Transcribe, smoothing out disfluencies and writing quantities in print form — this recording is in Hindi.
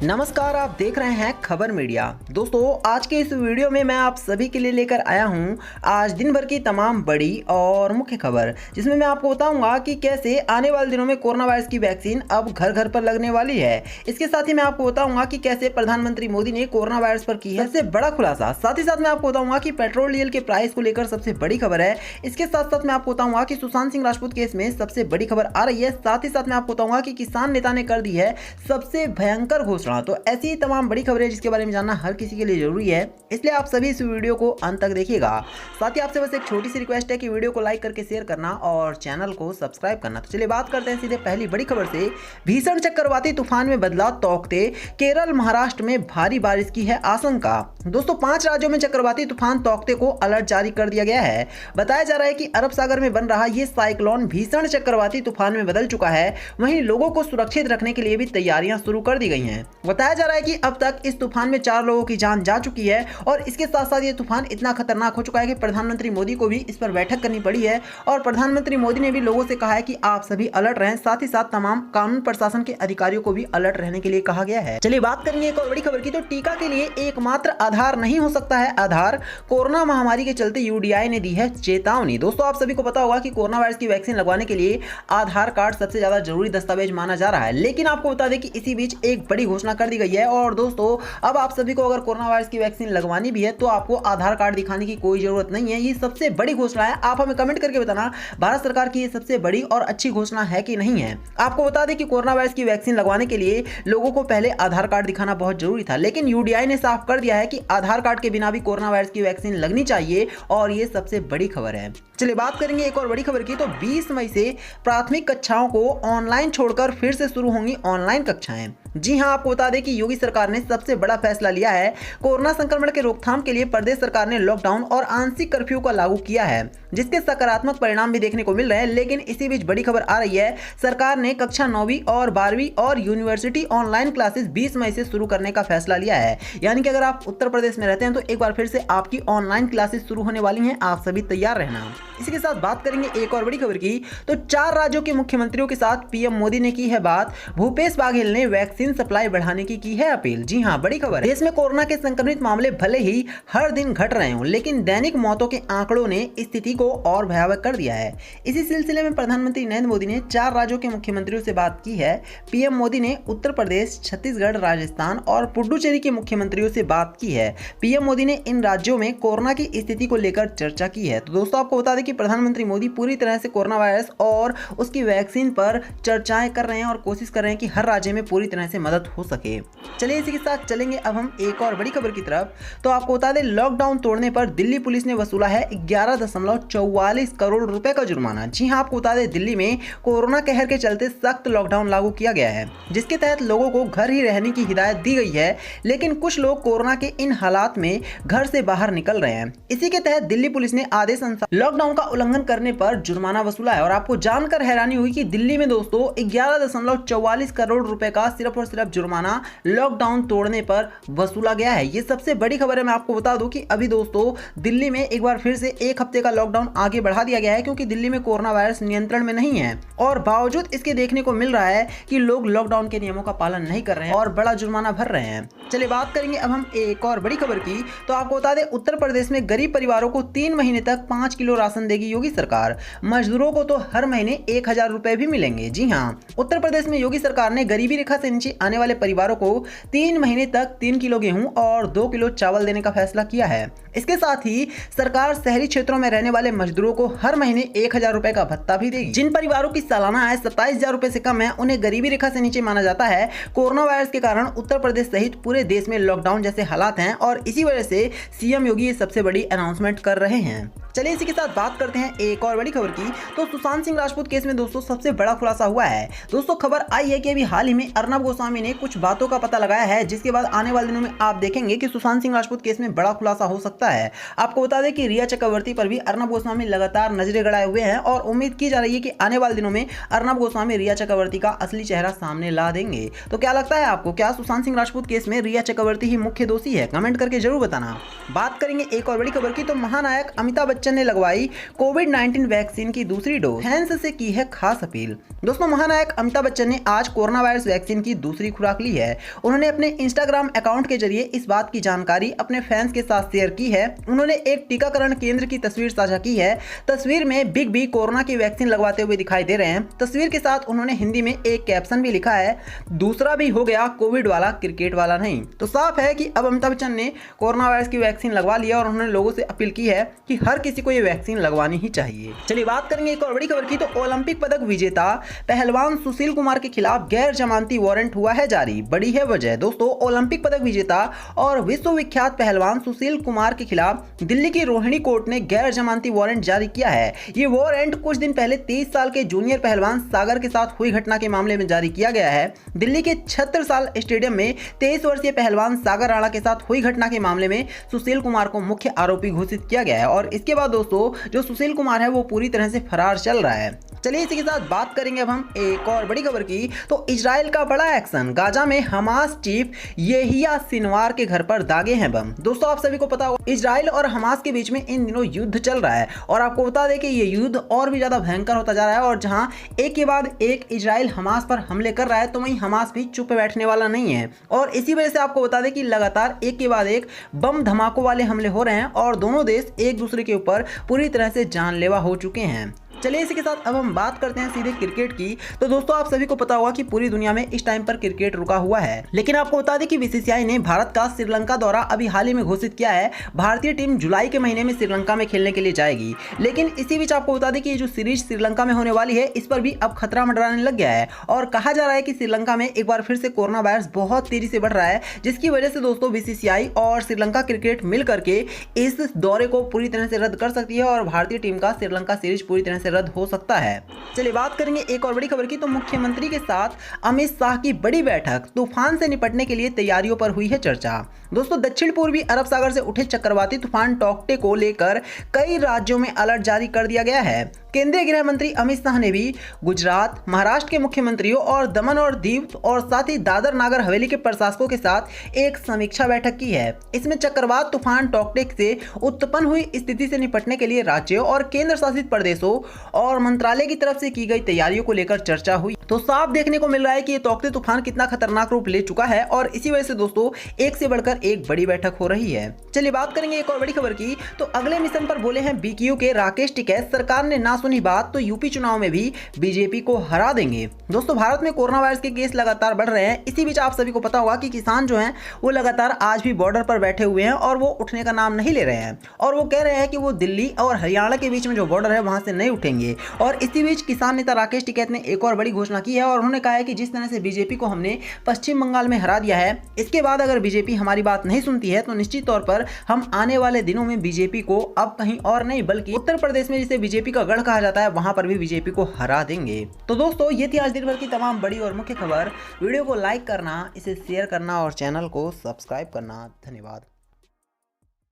नमस्कार, आप देख रहे हैं खबर मीडिया। दोस्तों, आज के इस वीडियो में मैं आप सभी के लिए लेकर आया हूं आज दिन भर की तमाम बड़ी और मुख्य खबर, जिसमें मैं आपको बताऊंगा कि कैसे आने वाले दिनों में कोरोना वायरस की वैक्सीन अब घर घर पर लगने वाली है। इसके साथ ही मैं आपको बताऊंगा कि कैसे प्रधानमंत्री मोदी ने कोरोना वायरस पर की है सबसे बड़ा खुलासा। साथ ही साथ मैं आपको बताऊंगा कि पेट्रोल डीजल के प्राइस को लेकर सबसे बड़ी खबर है। इसके साथ साथ मैं आपको बताऊंगा कि सुशांत सिंह राजपूत केस में सबसे बड़ी खबर आ रही है। साथ ही साथ मैं आपको बताऊंगा कि किसान नेता ने कर दी है सबसे भयंकर घोषणा। तो ऐसी ही तमाम बड़ी खबरें जिसके बारे में जानना हर किसी के लिए जरूरी है, इसलिए आप सभी इस वीडियो को अंत तक देखिएगा। साथ ही आपसे बस एक छोटी सी रिक्वेस्ट है कि वीडियो को लाइक करके शेयर करना और चैनल को सब्सक्राइब करना। तो चलिए बात करते हैं सीधे पहली बड़ी खबर से। भीषण चक्रवाती तूफान में बदला तौकते, केरल महाराष्ट्र में भारी बारिश की है आशंका। दोस्तों, 5 राज्यों में चक्रवाती तूफान तौकते को अलर्ट जारी कर दिया गया है। बताया जा रहा है कि अरब सागर में बन रहा यह साइक्लोन भीषण चक्रवाती तूफान में बदल चुका है। वहीं लोगों को सुरक्षित रखने के लिए भी तैयारियां शुरू कर दी गई हैं। बताया जा रहा है कि अब तक इस तूफान में 4 लोगों की जान जा चुकी है और इसके साथ साथ ये तूफान इतना खतरनाक हो चुका है कि प्रधानमंत्री मोदी को भी इस पर बैठक करनी पड़ी है और प्रधानमंत्री मोदी ने भी लोगों से कहा है कि आप सभी अलर्ट रहें। साथ ही साथ तमाम कानून प्रशासन के अधिकारियों को भी अलर्ट रहने के लिए कहा गया है। चलिए बात करेंगे एक और बड़ी खबर की। तो टीका के लिए एकमात्र आधार नहीं हो सकता है आधार। कोरोना महामारी के चलते यूडीआई ने दी है चेतावनी। दोस्तों, आप सभी को पता होगा कि कोरोना वायरस की वैक्सीन लगवाने के लिए आधार कार्ड सबसे ज्यादा जरूरी दस्तावेज माना जा रहा है। लेकिन आपको बता दें कि इसी बीच एक बड़ी घोषणा कर दी गई है और दोस्तों, अब आप सभी को अगर कोरोना वायरस की वैक्सीन लगवानी भी है तो आपको आधार कार्ड दिखाने की कोई जरूरत नहीं है। ये सबसे बड़ी घोषणा है। आप हमें कमेंट करके बताना भारत सरकार की ये सबसे बड़ी और अच्छी घोषणा है कि नहीं है। आपको बता दें कि कोरोना वायरस की वैक्सीन लगवाने के लिए लोगों को पहले आधार कार्ड दिखाना बहुत जरूरी था, लेकिन यूडीआई ने साफ कर दिया है कि आधार कार्ड के बिना भी कोरोना वायरस की वैक्सीन लगनी चाहिए और ये सबसे बड़ी खबर है। चलिए बात करेंगे एक और बड़ी खबर की। तो 20 मई से प्राथमिक कक्षाओं को ऑनलाइन छोड़कर फिर से शुरू होंगी ऑनलाइन कक्षाएं। जी हां, आपको बता दें कि योगी सरकार ने सबसे बड़ा फैसला लिया है। कोरोना संक्रमण के रोकथाम के लिए प्रदेश सरकार ने लॉकडाउन और आंशिक कर्फ्यू को लागू किया है, जिसके सकारात्मक परिणाम भी देखने को मिल रहे हैं। लेकिन इसी बीच बड़ी खबर आ रही है, सरकार ने कक्षा 9वीं और 12वीं और यूनिवर्सिटी ऑनलाइन क्लासेस 20 मई से शुरू करने का फैसला लिया है। यानी कि अगर आप उत्तर प्रदेश में रहते हैं तो एक बार फिर से आपकी ऑनलाइन क्लासेस शुरू होने वाली हैं। आप सभी तैयार रहना। इसी के साथ बात करेंगे एक और बड़ी खबर की। तो 4 राज्यों के मुख्यमंत्रियों के साथ पीएम मोदी ने की है बात। भूपेश बाघेल ने वैक्सीन सप्लाई बढ़ाने की है अपील। जी हां, बड़ी खबर है। देश में कोरोना के संक्रमित मामले भले ही हर दिन घट रहे हों, लेकिन दैनिक मौतों के आंकड़ों ने स्थिति को और भयावह कर दिया है। इसी सिलसिले में प्रधानमंत्री नरेंद्र मोदी ने 4 राज्यों के मुख्यमंत्रियों से बात की है। पीएम मोदी ने उत्तर प्रदेश, छत्तीसगढ़, राजस्थान और पुडुचेरी के मुख्यमंत्रियों से बात की है। पीएम मोदी ने इन राज्यों में कोरोना की स्थिति को लेकर चर्चा की है। तो दोस्तों, आपको बता दें कि प्रधानमंत्री मोदी पूरी तरह से कोरोना वायरस और उसकी वैक्सीन पर चर्चाएं कर रहे हैं और कोशिश कर रहे हैं कि हर राज्य में पूरी तरह से मदद हो सके। चलिए इसी के साथ चलेंगे अब हम एक और बड़ी खबर की तरफ। तो आपको बता दें, लॉकडाउन तोड़ने पर दिल्ली पुलिस ने वसूला है 11.44 करोड़ रुपए का जुर्माना। जी हां, आपको बता दें, दिल्ली में कोरोना कहर के चलते सख्त लॉकडाउन लागू किया गया है, जिसके तहत लोगों को घर ही रहने की हिदायत दी गई है। लेकिन कुछ लोग कोरोना के इन हालात में घर से बाहर निकल रहे हैं। इसी के तहत दिल्ली पुलिस ने आदेश अनुसार लॉकडाउन का उल्लंघन करने पर जुर्माना वसूला है। और आपको जानकर हैरानी हुई कि दिल्ली में दोस्तों 11.44 करोड़ रुपए का सिर्फ और सिर्फ जुर्माना लॉकडाउन तोड़ने पर वसूला गया है। ये सबसे बड़ी खबर है। मैं आपको बता दूं कि अभी दोस्तों दिल्ली में एक बार फिर से 1 हफ्ते का लॉकडाउन आगे बढ़ा दिया गया है, क्योंकि दिल्ली में कोरोना वायरस नियंत्रण में नहीं है और बावजूद इसके देखने को मिल रहा है कि लोग लॉकडाउन के नियमों का पालन नहीं कर रहे हैं और बड़ा जुर्माना भर रहे हैं। चलिए बात करेंगे अब हम एक और बड़ी खबर की। तो आपको बता दें, उत्तर प्रदेश में गरीब परिवारों को 3 महीने तक 5 किलो राशन देगी योगी सरकार। मजदूरों को तो हर महीने 1000 रुपए भी मिलेंगे। जी हाँ, उत्तर प्रदेश में योगी सरकार ने गरीबी रेखा से नीचे आने वाले परिवारों को 3 महीने तक 3 किलो गेहूं और 2 किलो चावल देने का फैसला किया है। इसके साथ ही सरकार शहरी क्षेत्रों में रहने वाले मजदूरों को हर महीने 1000 रुपए का भत्ता भी देगी। जिन परिवारों की सालाना आय 27,000 रुपए से कम है, उन्हें गरीबी रेखा से नीचे माना जाता है। कोरोना वायरस के कारण उत्तर प्रदेश सहित पूरे देश में लॉकडाउन जैसे हालात हैं और इसी वजह से सीएम योगी ये सबसे बड़ी अनाउंसमेंट कर रहे हैं। चलिए इसी के साथ बात करते हैं एक और बड़ी खबर की। तो सुशांत सिंह राजपूत केस में दोस्तों सबसे बड़ा खुलासा हुआ है। दोस्तों, खबर आई है कि अभी हाल ही में अर्नब गोस्वामी ने कुछ बातों का पता लगाया है, जिसके बाद आने वाले दिनों में आप देखेंगे कि सुशांत सिंह राजपूत केस में बड़ा खुलासा हो सकता है। आपको बता दें कि रिया चक्रवर्ती पर भी अर्नब गोस्वामी लगातार नजरें गड़ाए हुए हैं और उम्मीद की जा रही है कि आने वाले दिनों में अर्नब गोस्वामी रिया चक्रवर्ती का असली चेहरा सामने ला देंगे। तो क्या लगता है आपको, क्या सुशांत सिंह राजपूत केस में रिया चक्रवर्ती ही मुख्य दोषी है? कमेंट करके जरूर बताना। बात करेंगे एक और बड़ी खबर की, तो महानायक अमिताभ बच्चन ने लगवाई कोविड-19 वैक्सीन की दूसरी डोज, फैंस से की है खास अपील। दोस्तों, महानायक अमिताभ बच्चन ने आज कोरोना वायरस वैक्सीन की दूसरी खुराक ली है। उन्होंने अपने इंस्टाग्राम अकाउंट के जरिए इस बात की जानकारी अपने फैंस के साथ शेयर की है। उन्होंने एक टीकाकरण केंद्र की तस्वीर साझा की है। तस्वीर में बिग बी कोरोना की वैक्सीन लगवाते हुए दिखाई दे रहे हैं। तस्वीर के साथ उन्होंने हिंदी में एक कैप्शन भी लिखा है, दूसरा भी हो गया कोविड वाला, क्रिकेट वाला नहीं। तो साफ है कि अब अमिताभ बच्चन ने कोरोना वायरस की वैक्सीन लगवा लिया और उन्होंने लोगों से अपील की है कि हर किसी को ये वैक्सीन लगवानी ही चाहिए। चलिए बात करेंगे एक और बड़ी खबर की, तो ओलंपिक पदक विजेता पहलवान सुशील कुमार के खिलाफ गैर जमानती वारंट हुआ है जारी। बड़ी है वजह। दोस्तों, ओलंपिक पदक विजेता और विश्वविख्यात पहलवान सुशील कुमार के खिलाफ दिल्ली की रोहिणी कोर्ट ने गैर जमानती वारंट जारी किया है। ये वारंट कुछ दिन पहले 23 साल के जूनियर पहलवान सागर के साथ हुई घटना के मामले में जारी किया गया है। दिल्ली के 76 साल स्टेडियम में 23 वर्षीय पहलवान सागर राणा के साथ हुई घटना के मामले में सुशील कुमार को मुख्य आरोपी घोषित किया गया है और इसके बाद दोस्तों जो सुशील कुमार है वो पूरी तरह से फरार चल रहा है। चलिए इसी के साथ बात करेंगे अब हम एक और बड़ी खबर की, तो इजराइल का बड़ा एक्शन, गाजा में हमास चीफ येहिया सिनवार के घर पर दागे हैं बम। दोस्तों, आप सभी को पता होगा इजराइल और हमास के बीच में इन दिनों युद्ध चल रहा है और आपको बता दें कि ये युद्ध और भी ज्यादा भयंकर होता जा रहा है और जहां एक के बाद एक इजराइल हमास पर हमले कर रहा है तो वहीं हमास भी चुप बैठने वाला नहीं है और इसी वजह से आपको बता दें कि लगातार एक के बाद एक बम धमाकों वाले हमले हो रहे हैं और दोनों देश एक दूसरे के ऊपर पूरी तरह से जानलेवा हो चुके हैं। चलिए इसी के साथ अब हम बात करते हैं सीधे क्रिकेट की। तो दोस्तों, आप सभी को पता होगा कि पूरी दुनिया में इस टाइम पर क्रिकेट रुका हुआ है, लेकिन आपको बता दें कि बीसीसीआई ने भारत का श्रीलंका दौरा अभी हाल ही में घोषित किया है। भारतीय टीम जुलाई के महीने में श्रीलंका में खेलने के लिए जाएगी, लेकिन इसी बीच आपको बता दें कि ये जो सीरीज श्रीलंका में होने वाली है इस पर भी अब खतरा मंडराने लग गया है और कहा जा रहा है कि श्रीलंका में एक बार फिर से कोरोना वायरस बहुत तेजी से बढ़ रहा है, जिसकी वजह से दोस्तों बीसीसीआई और श्रीलंका क्रिकेट मिल करके इस दौरे को पूरी तरह से रद्द कर सकती है और भारतीय टीम का श्रीलंका सीरीज पूरी तरह से रद्द हो सकता है। चलिए बात करेंगे एक और बड़ी खबर की, तो मुख्यमंत्री के साथ अमित शाह की बड़ी बैठक, तूफान से निपटने के लिए तैयारियों पर हुई है चर्चा। दोस्तों, दक्षिण पूर्वी अरब सागर से उठे चक्रवाती तूफान टौकटे को लेकर कई राज्यों में अलर्ट जारी कर दिया गया है। केंद्रीय गृह मंत्री अमित शाह ने भी गुजरात, महाराष्ट्र के मुख्यमंत्रियों और दमन और दीव और साथ ही दादर नागर हवेली के प्रशासकों के साथ एक समीक्षा बैठक की है। इसमें चक्रवात तूफान टौकटे से उत्पन्न हुई स्थिति से निपटने के लिए राज्यों और केंद्र शासित प्रदेशों और मंत्रालय की तरफ से की गई तैयारियों को लेकर चर्चा हुई। तो साफ देखने को मिल रहा है कि ये तौकते तूफान कितना खतरनाक रूप ले चुका है और इसी वजह से दोस्तों एक से बढ़कर एक बड़ी बैठक हो रही है। चलिए बात करेंगे एक और बड़ी खबर की, तो अगले मिशन पर बोले हैं बीकेयू के राकेश टिकैत, सरकार ने ना सुनी बात तो यूपी चुनाव में भी बीजेपी को हरा देंगे। दोस्तों, भारत में कोरोना वायरस के केस लगातार बढ़ रहे हैं। इसी बीच आप सभी को पता होगा कि किसान जो हैं वो लगातार आज भी बॉर्डर पर बैठे हुए हैं और वो उठने का नाम नहीं ले रहे हैं और वो कह रहे हैं कि वो दिल्ली और हरियाणा के बीच में जो बॉर्डर है वहां से नहीं उठेंगे। और इसी बीच किसान नेता राकेश टिकैत ने एक और बड़ी घोषणा की है और उन्होंने कहा है कि जिस तरह से बीजेपी को हमने पश्चिम बंगाल में हरा दिया है, इसके बाद अगर बीजेपी हमारी बात नहीं सुनती है तो निश्चित तौर पर हम आने वाले दिनों में बीजेपी को अब कहीं और नहीं बल्कि उत्तर प्रदेश में जिसे बीजेपी का गढ़ कहा जाता है वहां पर भी बीजेपी को हरा देंगे। तो दोस्तों, ये थी आज दिन भर की तमाम बड़ी और मुख्य खबर। वीडियो को लाइक करना, इसे शेयर करना और चैनल को सब्सक्राइब करना। धन्यवाद।